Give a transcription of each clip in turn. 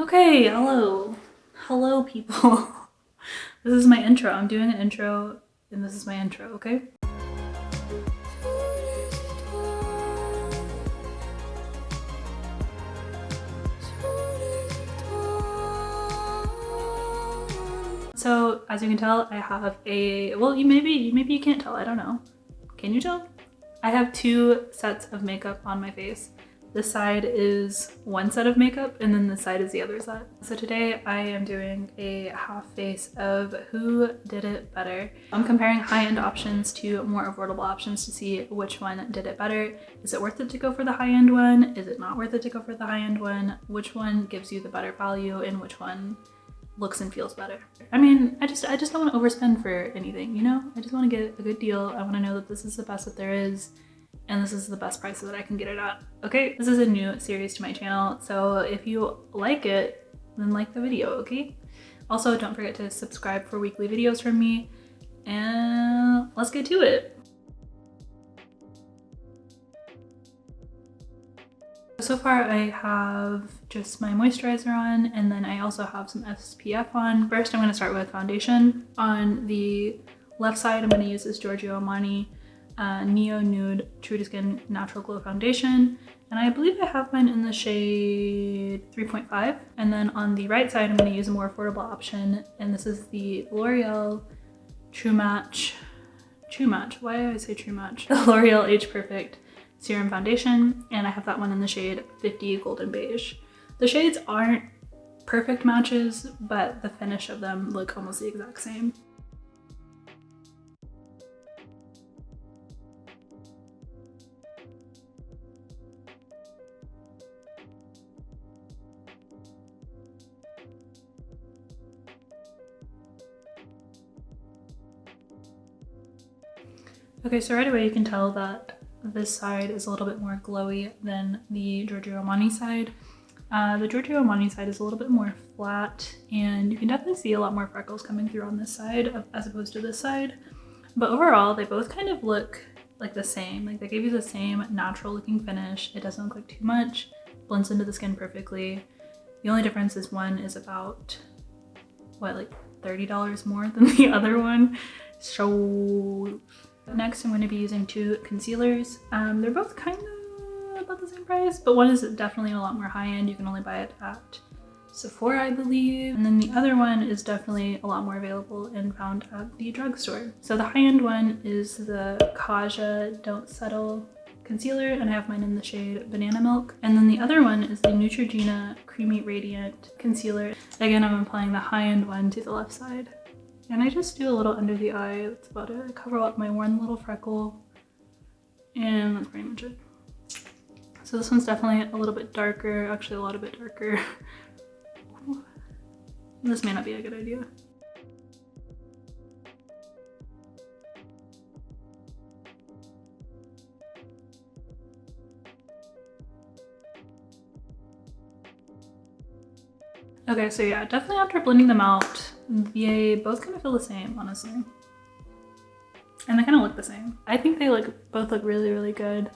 Okay, hello people. This is my intro. I'm doing an intro and this is my intro, okay? So as you can tell, I have maybe you can't tell, I don't know. Can you tell? I have two sets of makeup on my face. This side is one set of makeup and then this side is the other set. So today I am doing a half face of who did it better. I'm comparing high-end options to more affordable options to see which one did it better. Is it worth it to go for the high-end one? Is it not worth it to go for the high-end one? Which one gives you the better value and which one looks and feels better? I mean, I just don't want to overspend for anything, you know? I just want to get a good deal. I want to know that this is the best that there is. And this is the best price that I can get it at. Okay, this is a new series to my channel, so if you like it, then like the video, okay? Also, don't forget to subscribe for weekly videos from me, and let's get to it. So far, I have just my moisturizer on, and then I also have some SPF on. First, I'm going to start with foundation. On the left side, I'm going to use this Giorgio Armani Neo Nude True to Skin Natural Glow Foundation, and I believe I have mine in the shade 3.5. And then on the right side, I'm going to use a more affordable option, and this is the L'Oreal True Match. Why do I say True Match? The L'Oreal Age Perfect Serum Foundation, and I have that one in the shade 50 Golden Beige. The shades aren't perfect matches, but the finish of them look almost the exact same. Okay, so right away you can tell that this side is a little bit more glowy than the Giorgio Armani side. The Giorgio Armani side is a little bit more flat, and you can definitely see a lot more freckles coming through on this side as opposed to this side. But overall, they both kind of look like the same. Like they give you the same natural looking finish. It doesn't look like too much, blends into the skin perfectly. The only difference is one is about, what, like $30 more than the other one. So next, I'm going to be using two concealers. They're both kind of about the same price, but one is definitely a lot more high-end. You can only buy it at Sephora, I believe. And then the other one is definitely a lot more available and found at the drugstore. So the high-end one is the Kaja Don't Settle concealer, and I have mine in the shade Banana Milk. And then the other one is the Neutrogena Creamy Radiant Concealer. Again, I'm applying the high-end one to the left side. And I just do a little under the eye. That's about it. I cover up my one little freckle, and that's pretty much it. So this one's definitely a little bit darker, actually a lot bit darker. This may not be a good idea. Okay, so yeah, definitely after blending them out, they both kind of feel the same, honestly. And they kind of look the same. I think they both look really, really good.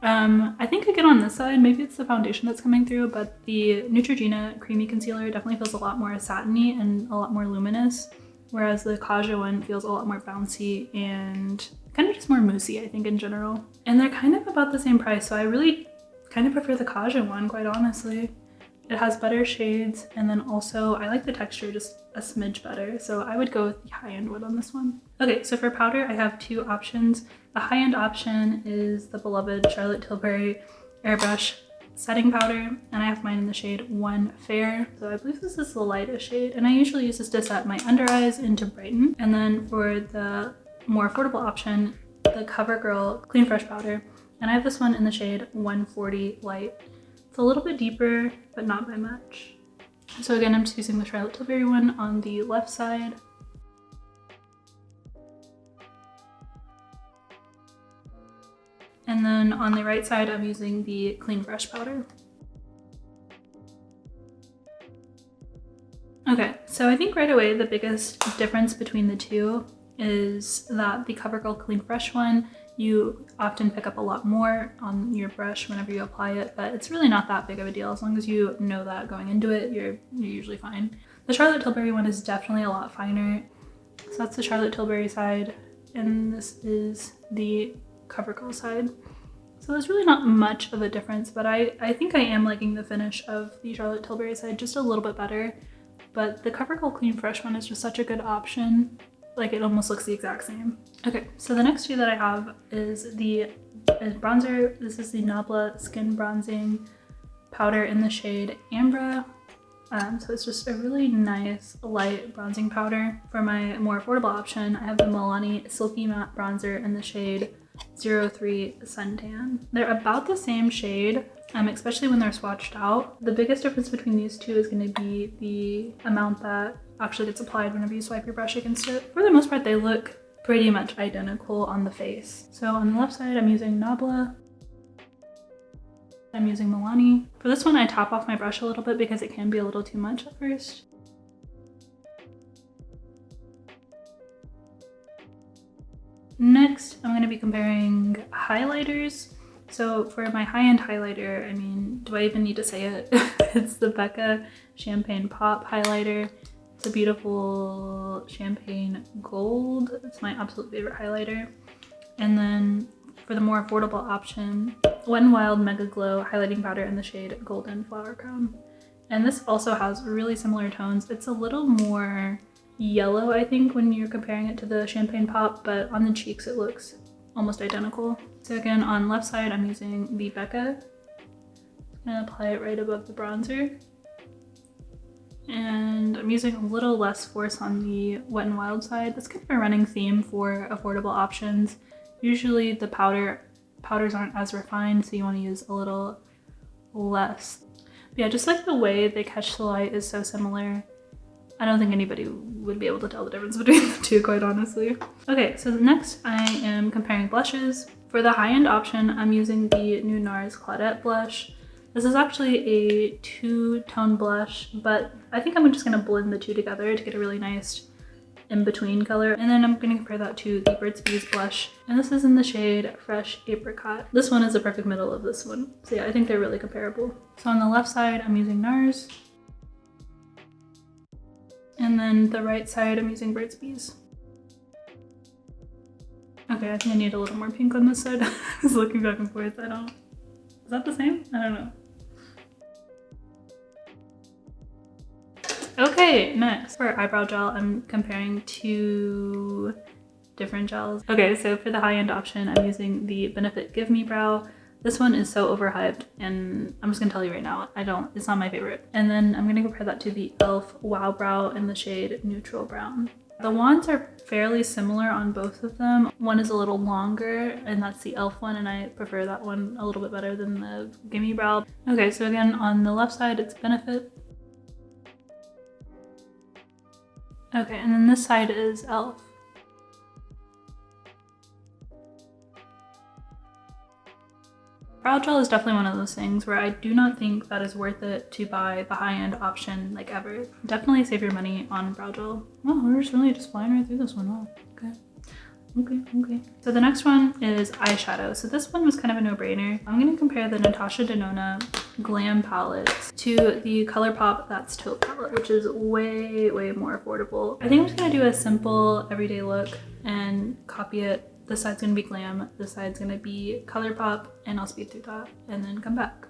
I think again on this side, maybe it's the foundation that's coming through, but the Neutrogena Creamy Concealer definitely feels a lot more satiny and a lot more luminous, whereas the Kaja one feels a lot more bouncy and kind of just more moussey, I think, in general. And they're kind of about the same price, so I really kind of prefer the Kaja one, quite honestly. It has better shades, and then also I like the texture just a smidge better, so I would go with the high-end one on this one. Okay, so for powder, I have two options. The high-end option is the beloved Charlotte Tilbury Airbrush Setting Powder, and I have mine in the shade 1 Fair. So I believe this is the lightest shade, and I usually use this to set my under eyes and to brighten. And then for the more affordable option, the Covergirl Clean Fresh Powder, and I have this one in the shade 140 Light. It's a little bit deeper, but not by much. So again, I'm just using the Charlotte Tilbury one on the left side. And then on the right side, I'm using the Clean Fresh powder. Okay, so I think right away the biggest difference between the two is that the CoverGirl Clean Fresh one You often pick up a lot more on your brush whenever you apply it, but it's really not that big of a deal. As long as you know that going into it, you're usually fine. The Charlotte Tilbury one is definitely a lot finer. So that's the Charlotte Tilbury side, and this is the Covergirl side. So there's really not much of a difference, but I think I am liking the finish of the Charlotte Tilbury side just a little bit better. But the Covergirl Clean Fresh one is just such a good option. Like, it almost looks the exact same. Okay, so the next two that I have is bronzer. This is the Nabla Skin Bronzing Powder in the shade Ambra. So it's just a really nice light bronzing powder. For my more affordable option, I have the Milani Silky Matte Bronzer in the shade 03 Suntan. They're about the same shade, especially when they're swatched out. The biggest difference between these two is going to be the amount that actually gets applied whenever you swipe your brush against it. For the most part, they look pretty much identical on the face. So on the left side, I'm using Nabla. I'm using Milani. For this one, I top off my brush a little bit because it can be a little too much at first. Next, I'm going to be comparing highlighters. So for my high-end highlighter, I mean, do I even need to say it? It's the Becca Champagne Pop highlighter. It's a beautiful champagne gold. It's my absolute favorite highlighter. And then for the more affordable option, Wet n Wild Mega Glow highlighting powder in the shade Golden Flower Crown. And this also has really similar tones. It's a little more yellow, I think, when you're comparing it to the Champagne Pop, but on the cheeks it looks almost identical. So again, on left side, I'm using the Becca. I'm gonna apply it right above the bronzer. And I'm using a little less force on the Wet n Wild side. That's kind of a running theme for affordable options. Usually the powders aren't as refined, so you want to use a little less. But yeah, just like the way they catch the light is so similar. I don't think anybody would be able to tell the difference between the two, quite honestly. Okay, so next I am comparing blushes. For the high-end option, I'm using the new Nars Claudette blush. This is actually a two-tone blush, but I think I'm just gonna blend the two together to get a really nice in-between color. And then I'm gonna compare that to the Burt's Bees blush. And this is in the shade Fresh Apricot. This one is the perfect middle of this one. So yeah, I think they're really comparable. So on the left side, I'm using Nars. And then the right side, I'm using Burt's Bees. Okay, I think I need a little more pink on this side. I was looking back and forth, is that the same? I don't know. Okay, next for eyebrow gel, I'm comparing two different gels. Okay, so for the high-end option, I'm using the Benefit Give Me Brow. This one is so overhyped, and I'm just gonna tell you right now, it's not my favorite. And then I'm gonna compare that to the e.l.f. Wow Brow in the shade Neutral Brown. The wands are fairly similar on both of them. One is a little longer, and that's the e.l.f. one, and I prefer that one a little bit better than the Gimme Brow. Okay, so again, on the left side, it's Benefit. Okay, and then this side is e.l.f. Brow gel is definitely one of those things where I do not think that is worth it to buy the high-end option, like, ever. Definitely save your money on brow gel. Oh, we're just really just flying right through this one. Oh, okay. Okay. So the next one is eyeshadow. So this one was kind of a no-brainer. I'm gonna compare the Natasha Denona Glam palette to the Colourpop That's Taupe palette, which is way more affordable. I think I'm just gonna do a simple everyday look and copy it. This side's gonna be Glam, this side's gonna be Colourpop, and I'll speed through that and then come back.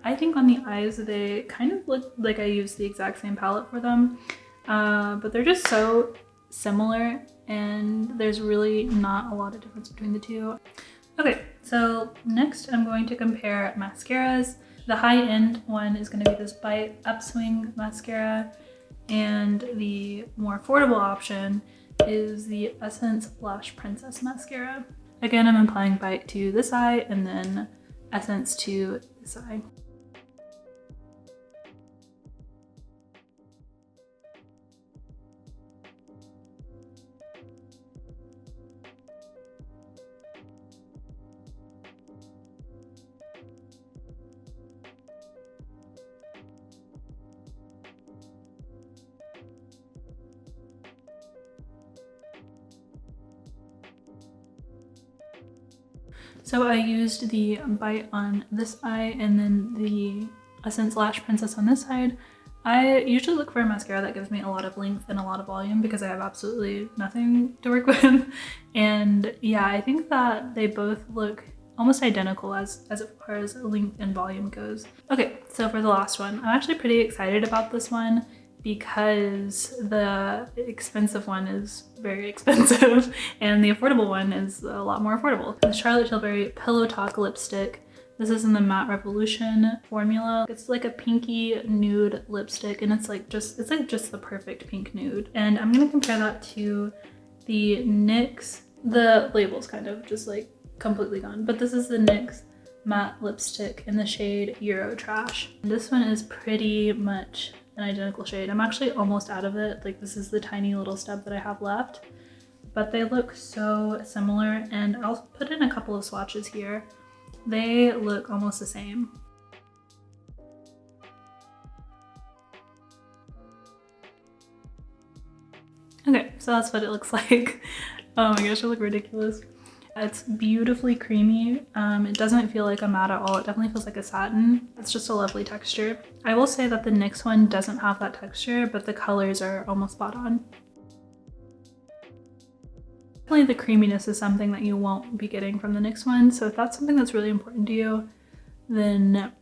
I think on the eyes, they kind of look like I used the exact same palette for them, but they're just so similar and there's really not a lot of difference between the two. Okay, so next I'm going to compare mascaras. The high-end one is going to be this Bite Upswing mascara, and the more affordable option is the Essence Lash Princess mascara. Again, I'm applying Bite to this eye and then Essence to this eye. So I used the Bite on this eye and then the Essence Lash Princess on this side. I usually look for a mascara that gives me a lot of length and a lot of volume because I have absolutely nothing to work with. And yeah, I think that they both look almost identical as far as length and volume goes. Okay, so for the last one, I'm actually pretty excited about this one because the expensive one is very expensive and the affordable one is a lot more affordable. The Charlotte Tilbury Pillow Talk lipstick. This is in the Matte Revolution formula. It's like a pinky nude lipstick and it's like just the perfect pink nude. And I'm gonna compare that to the NYX. The label's kind of just like completely gone, but this is the NYX Matte Lipstick in the shade Euro Trash. This one is pretty much an identical shade. I'm actually almost out of it. Like this is the tiny little stub that I have left, but they look so similar and I'll put in a couple of swatches here. They look almost the same. Okay, so that's what it looks like. Oh my gosh, I look ridiculous. It's beautifully creamy. It doesn't feel like a matte at all. It definitely feels like a satin. It's just a lovely texture. I will say that the NYX one doesn't have that texture, but the colors are almost spot on. Definitely the creaminess is something that you won't be getting from the NYX one. So if that's something that's really important to you, then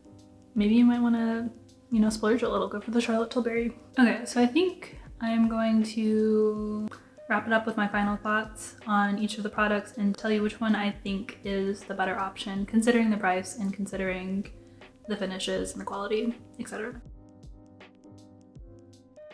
maybe you might want to, you know, splurge a little, go for the Charlotte Tilbury. Okay, so I think I'm going to wrap it up with my final thoughts on each of the products and tell you which one I think is the better option, considering the price and considering the finishes and the quality, etc.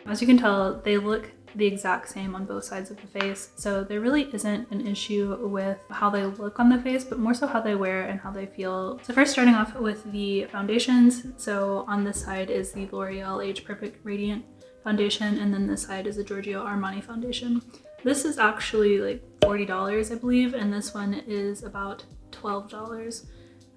As you can tell, they look the exact same on both sides of the face, so there really isn't an issue with how they look on the face, but more so how they wear and how they feel. So first, starting off with the foundations. So on this side is the L'Oreal Age Perfect Radiant foundation, and then this side is the Giorgio Armani foundation. This is actually like $40, I believe, and this one is about $12.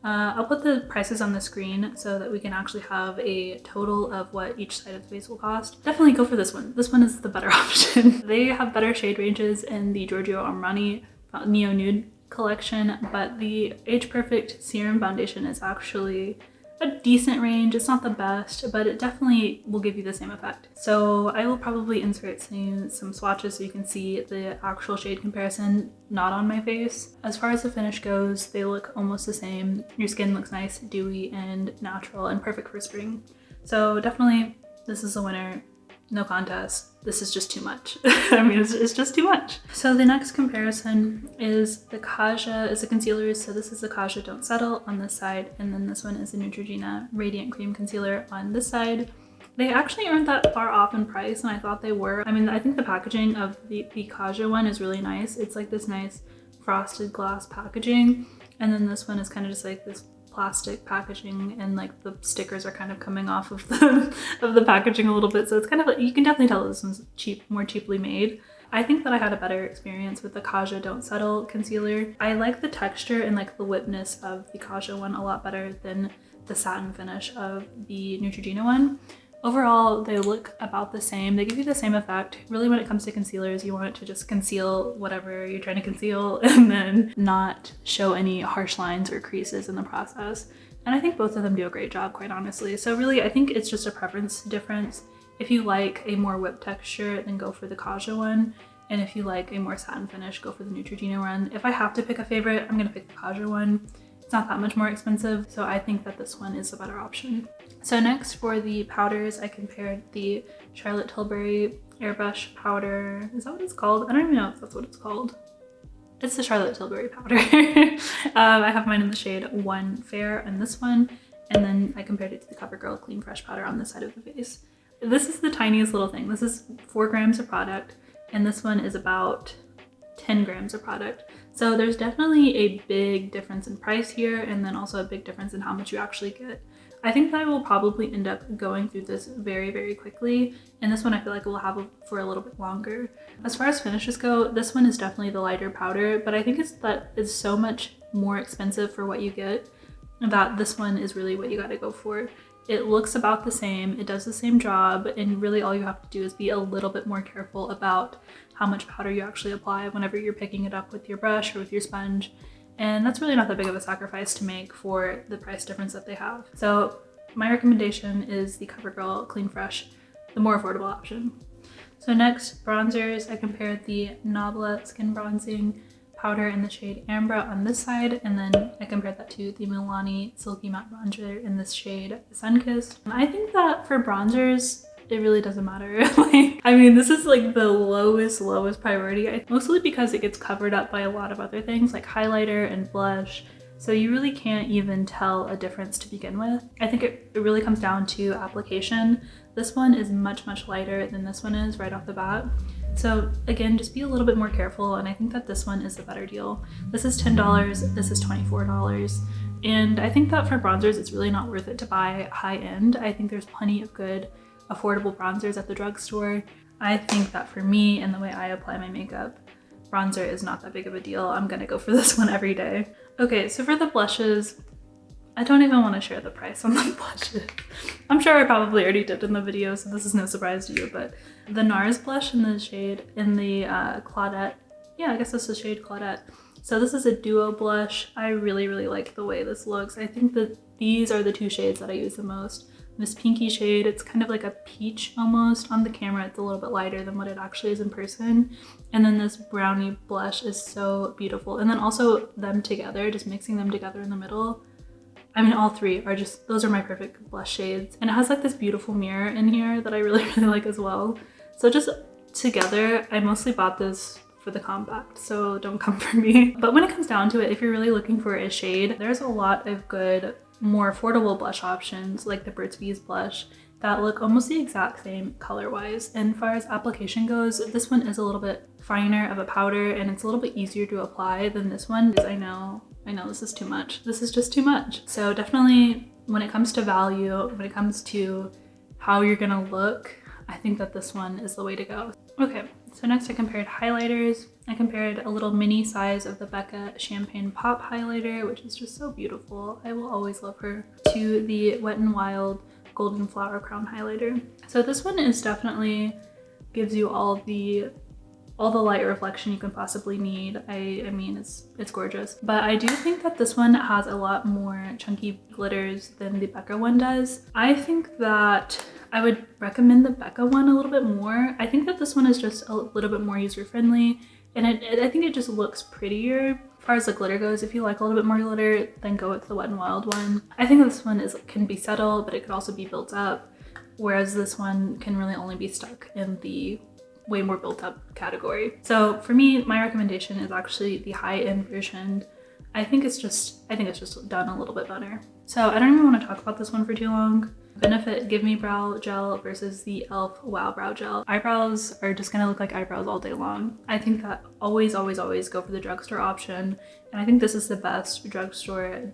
I'll put the prices on the screen so that we can actually have a total of what each side of the face will cost. Definitely go for this one. This one is the better option. They have better shade ranges in the Giorgio Armani Neo Nude collection, but the Age Perfect Serum foundation is actually a decent range. It's not the best, but it definitely will give you the same effect. So I will probably insert some swatches so you can see the actual shade comparison not on my face. As far as the finish goes, they look almost the same. Your skin looks nice, dewy, and natural, and perfect for spring. So definitely this is a winner. No contest. This is just too much. I mean, it's just too much. So the next comparison is the Kaja is the concealers. So this is the Kaja Don't Settle on this side, and then this one is the Neutrogena Radiant Cream Concealer on this side. They actually aren't that far off in price, and I thought they were. I mean, I think the packaging of the Kaja one is really nice. It's like this nice frosted glass packaging, and then this one is kind of just like this plastic packaging, and like the stickers are kind of coming off of the packaging a little bit, so it's kind of like, you can definitely tell this one's more cheaply made. I think that I had a better experience with the Kaja Don't Settle concealer. I like the texture and like the whipness of the Kaja one a lot better than the satin finish of the Neutrogena one. Overall, they look about the same. They give you the same effect. Really, when it comes to concealers, you want it to just conceal whatever you're trying to conceal and then not show any harsh lines or creases in the process. And I think both of them do a great job, quite honestly. So really, I think it's just a preference difference. If you like a more whipped texture, then go for the Kaja one. And if you like a more satin finish, go for the Neutrogena one. If I have to pick a favorite, I'm gonna pick the Kaja one. It's not that much more expensive, so I think that this one is the better option. So next, for the powders, I compared the Charlotte Tilbury Airbrush powder. Is that what it's called? I don't even know if that's what it's called. It's the Charlotte Tilbury powder. I have mine in the shade One Fair and this one, and then I compared it to the Covergirl Clean Fresh powder on this side of the face. This is the tiniest little thing. This is 4 grams of product, and this one is about 10 grams of product. So there's definitely a big difference in price here, and then also a big difference in how much you actually get. I think that I will probably end up going through this very, very quickly, and this one I feel like we'll have for a little bit longer. As far as finishes go, this one is definitely the lighter powder, but I think it's so much more expensive for what you get that this one is really what you gotta go for. It looks about the same, it does the same job, and really all you have to do is be a little bit more careful about how much powder you actually apply whenever you're picking it up with your brush or with your sponge. And that's really not that big of a sacrifice to make for the price difference that they have. So my recommendation is the Covergirl Clean Fresh, the more affordable option. So next, bronzers. I compared the Nabla Skin Bronzing Powder in the shade Ambra on this side, and then I compared that to the Milani Silky Matte Bronzer in this shade Sunkissed. And I think that for bronzers, it really doesn't matter. Like, I mean, this is like the lowest priority, mostly because it gets covered up by a lot of other things like highlighter and blush. So you really can't even tell a difference to begin with. I think it really comes down to application. This one is much lighter than this one is right off the bat. So again, just be a little bit more careful, and I think that this one is the better deal. This is $10, this is $24. And I think that for bronzers, it's really not worth it to buy high end. I think there's plenty of good affordable bronzers at the drugstore. I think that for me and the way I apply my makeup, bronzer is not that big of a deal. I'm gonna go for this one every day. Okay, so for the blushes, I don't even want to share the price on the blushes. I'm sure I probably already did in the video, so this is no surprise to you, but the Nars blush in the shade, in the Claudette, yeah, I guess this is shade Claudette. So this is a duo blush. I really like the way this looks. I think that these are the two shades that I use the most. This pinky shade, it's kind of like a peach almost. On the camera, it's a little bit lighter than what it actually is in person. And then this brownie blush is so beautiful. And then also them together, just mixing them together in the middle. I mean, all three are just, those are my perfect blush shades. And it has like this beautiful mirror in here that I really like as well. So just together, I mostly bought this for the compact, so don't come for me. But when it comes down to it, if you're really looking for a shade, there's a lot of good, more affordable blush options like the Burt's Bees blush that look almost the exact same color-wise. And as far as application goes, this one is a little bit finer of a powder and it's a little bit easier to apply than this one. I know this is too much. This is just too much. So definitely when it comes to value, when it comes to how you're gonna look, I think that this one is the way to go. Okay, so next I compared highlighters. I compared a little mini size of the Becca Champagne Pop highlighter, which is just so beautiful. I will always love her, to the Wet n Wild Golden Flower Crown highlighter. So this one is definitely gives you all the light reflection you can possibly need. I mean, it's gorgeous. But I do think that this one has a lot more chunky glitters than the Becca one does. I think that I would recommend the Becca one a little bit more. I think that this one is just a little bit more user-friendly, and I think it just looks prettier. As far as the glitter goes, if you like a little bit more glitter, then go with the Wet n Wild one. I think this one can be subtle, but it could also be built up, whereas this one can really only be stuck in the way more built up category. So for me, my recommendation is actually the high-end version. I think it's just done a little bit better. So I don't even want to talk about this one for too long. Benefit Give Me Brow Gel versus the e.l.f. Wow Brow Gel. Eyebrows are just gonna look like eyebrows all day long. I think that always go for the drugstore option. And I think this is the best drugstore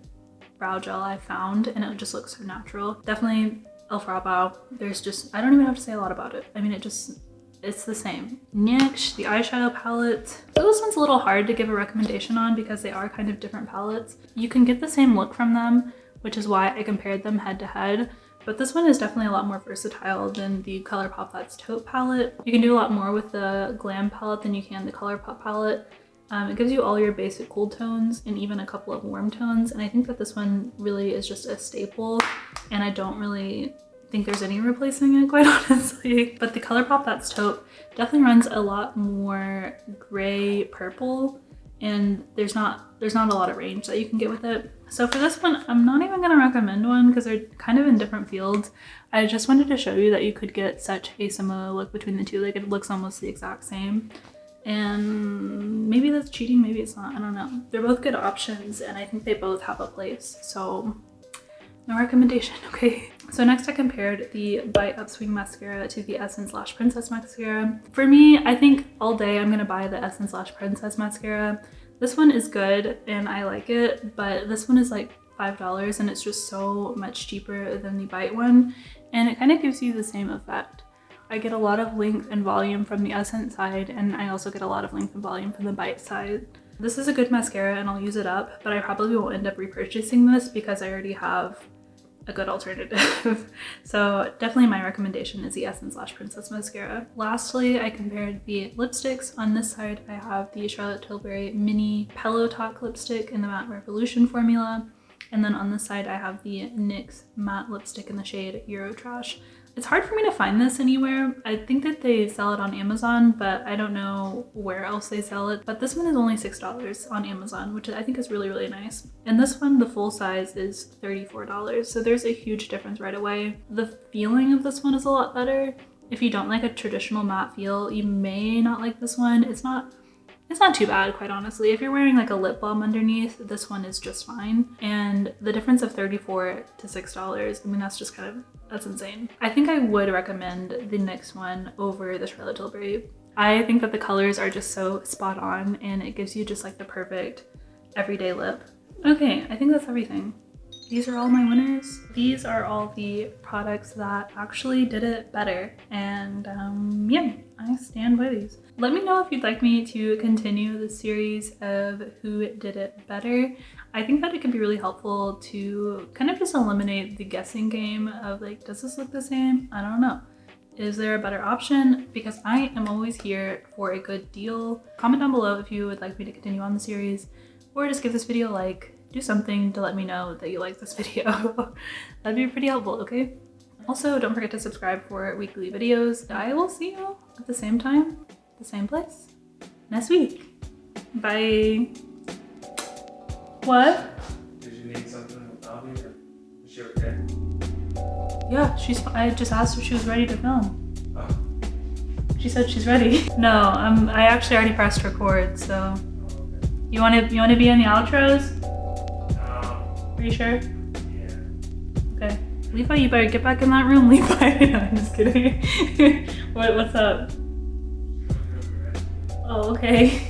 brow gel I've found, and it just looks so natural. Definitely e.l.f. Brow Brow. I don't even have to say a lot about it. I mean, it's the same. Nyx, the eyeshadow palette. So this one's a little hard to give a recommendation on because they are kind of different palettes. You can get the same look from them, which is why I compared them head to head. But this one is definitely a lot more versatile than the Colourpop That's Taupe palette. You can do a lot more with the Glam palette than you can the Colourpop palette. It gives you all your basic cool tones and even a couple of warm tones. And I think that this one really is just a staple, and I don't really think there's any replacing it, quite honestly. But the Colourpop That's Taupe definitely runs a lot more gray purple, and there's not a lot of range that you can get with it. So for this one, I'm not even gonna recommend one because they're kind of in different fields. I just wanted to show you that you could get such a similar look between the two. Like, it looks almost the exact same. And maybe that's cheating, maybe it's not, I don't know. They're both good options, and I think they both have a place. So no recommendation, okay? So next I compared the Bite Upswing Mascara to the Essence Lash Princess Mascara. For me, I think all day I'm gonna buy the Essence Lash Princess Mascara. This one is good and I like it, but this one is like $5 and it's just so much cheaper than the Bite one. And it kind of gives you the same effect. I get a lot of length and volume from the Essence side, and I also get a lot of length and volume from the Bite side. This is a good mascara and I'll use it up, but I probably won't end up repurchasing this because I already have a good alternative. So definitely my recommendation is the Essence Lash Princess Mascara. Lastly, I compared the lipsticks. On this side, I have the Charlotte Tilbury Mini Pillow Talk lipstick in the Matte Revolution formula. And then on this side, I have the NYX Matte Lipstick in the shade Euro Trash. It's hard for me to find this anywhere. I think that they sell it on Amazon, but I don't know where else they sell it. But this one is only $6 on Amazon, which I think is really, really nice. And this one, the full size, is $34. So there's a huge difference right away. The feeling of this one is a lot better. If you don't like a traditional matte feel, you may not like this one. It's not too bad, quite honestly. If you're wearing like a lip balm underneath, this one is just fine. And the difference of $34 to $6, I mean, that's just that's insane. I think I would recommend the NYX one over the Charlotte Tilbury. I think that the colors are just so spot on and it gives you just like the perfect everyday lip. Okay, I think that's everything. These are all my winners. These are all the products that actually did it better. And yeah, I stand by these. Let me know if you'd like me to continue the series of who did it better. I think that it could be really helpful to kind of just eliminate the guessing game of like, does this look the same? I don't know. Is there a better option? Because I am always here for a good deal. Comment down below if you would like me to continue on the series, or just give this video a like. Do something to let me know that you like this video. That'd be pretty helpful, okay? Also, don't forget to subscribe for weekly videos. I will see you at the same time, the same place, next week. Bye. What? Did you need something with Bobby, or is she okay? Yeah, I just asked if she was ready to film. Oh. She said she's ready. No, I actually already pressed record, so. Oh, okay. You wanna be in the outros? Are you sure? Yeah. Okay. Levi, you better get back in that room, Levi. No, I'm just kidding. What's up? Oh, okay.